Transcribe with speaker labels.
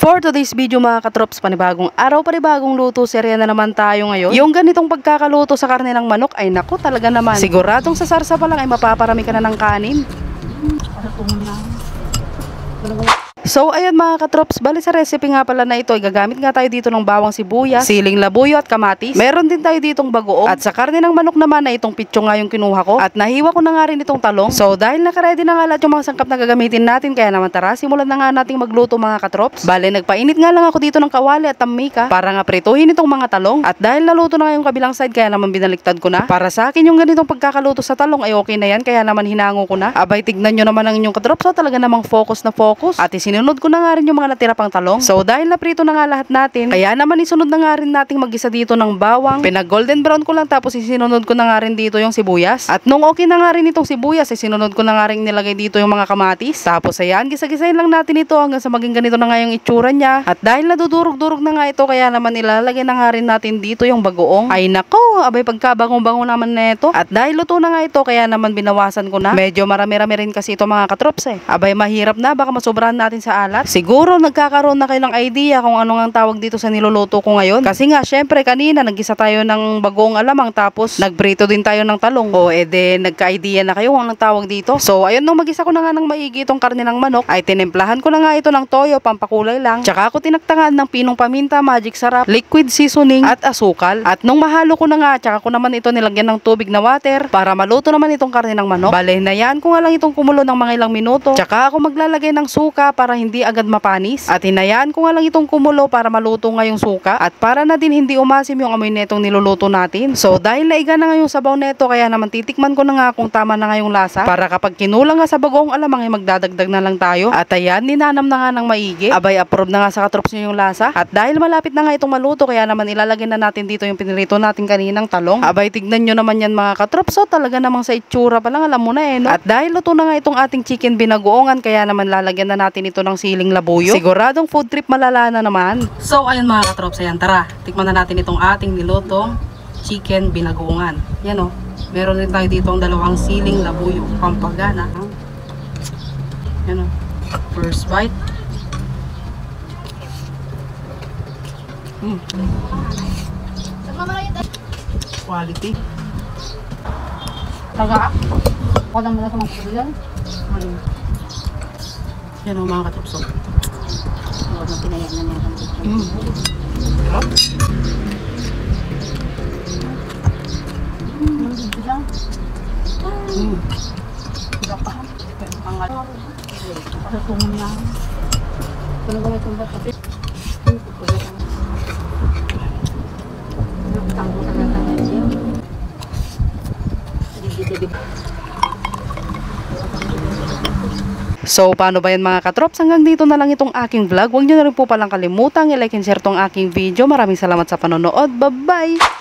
Speaker 1: For today's video mga katrops, panibagong araw, panibagong luto, serya na naman tayo ngayon. Yung ganitong pagkakaluto sa karne ng manok ay naku talaga naman. Siguradong sa sarsa pa lang ay mapaparami ka na ng kanin. So ayan mga katrops, bali sa recipe nga pala na ito ay gagamit nga tayo dito ng bawang sibuyas, siling labuyo at kamatis. Meron din tayo ditong bagoong at sa karne ng manok naman na itong pitso nga yung kinuha ko at nahiwa ko na nga rin itong talong. So dahil nakaready na nga lahat yung mga sangkap na gagamitin natin, kaya naman tara simulan na nga nating magluto mga katrops. Bali nagpainit nga lang ako dito ng kawali at tamika para nga prituhin itong mga talong at dahil naluto na nga yung kabilang side, kaya naman binaliktad ko na. Para sa akin yung ganitong pagkakaluto sa talong ay okay na yan, kaya naman hinango ko na. Abay tignan nyo naman ang inyong katrops, so talaga namang focus na focus at sinunod ko na nga rin yung mga natira pang talong. So dahil naprito na nga lahat natin, kaya naman isunod na nga rin nating mag-isa dito ng bawang. Pinag golden brown ko lang, tapos isinunod ko na nga rin dito yung sibuyas. At nung okay na nga rin itong sibuyas, isinunod ko na nga rin nilagay dito yung mga kamatis. Tapos ayan, gisa-gisahin lang natin ito hanggang sa maging ganito na nga yung itsura niya. At dahil nadudurog-durog na nga ito, kaya naman ilalagay na nga rin natin dito yung bagoong. Ay nako, abay pagkabangong-bango naman neto. At dahil luto na nga ito, kaya naman binawasan ko na. Medyo marami-rami rin kasi ito mga katrops eh. Abay mahirap na, baka masobrahan natin sa alat. Siguro nagkakaroon na kayo ng idea kung ano nga tawag dito sa niluluto ko ngayon. Kasi nga syempre kanina nagisa tayo ng bagoong alamang, tapos nagprito din tayo ng talong. O edi nagka-idea na kayo kung anong tawag dito. So ayun, nung magisa ko na nga ng maigi itong karne ng manok, ay tinemplahan ko na nga ito ng toyo, pampakulay lang. Tsaka ako tinaktangan ng pinong paminta, magic sarap, liquid seasoning at asukal. At nung mahalo ko na nga, tsaka ko naman ito nilagyan ng tubig na water para maluto naman itong karne ng manok. Bale na yan ko nga lang itong kumulo ng mga ilang minuto. Tsaka ako maglalagay ng suka para hindi agad mapanis. At hinayaan ko nga lang itong kumulo para maluto nga yung suka at para na din hindi umasim yung amoy netong niluluto natin. So dahil naiga na nga yung sabaw neto, kaya naman titikman ko na nga kung tama na nga yung lasa para kapag kinulang nga sa bagoong alamang ay magdadagdag na lang tayo. At ayan, ninanam na nga ng maigi. Abay approve na nga sa katrops nyo yung lasa. At dahil malapit na nga itong maluto, kaya naman ilalagay na natin dito yung pinirito natin kaninang talong. Abay tignan nyo naman yan mga katrops, so talaga namang sa itsura pa lang alam mo na eh, no? At dahil luto na nga itong ating chicken binagoongan, kaya naman lalagyan na natin ito ng siling labuyo. Siguradong food trip malala na naman. So ayun mga katrops, ayan, tara tikman na natin itong ating nilutong chicken binagoongan. Yan o, meron din tayo dito ang dalawang siling labuyo pampagana. Yan o, first bite. Quality. Taga ako lang muna sa mga kulian. Yan o mga katrops.
Speaker 2: Huwag na pinayan na niya.
Speaker 1: So paano ba yan mga katrops? Hanggang dito na lang itong aking vlog. Huwag nyo na rin po palang kalimutang i-like and share tong aking video. Maraming salamat sa panonood. Bye bye!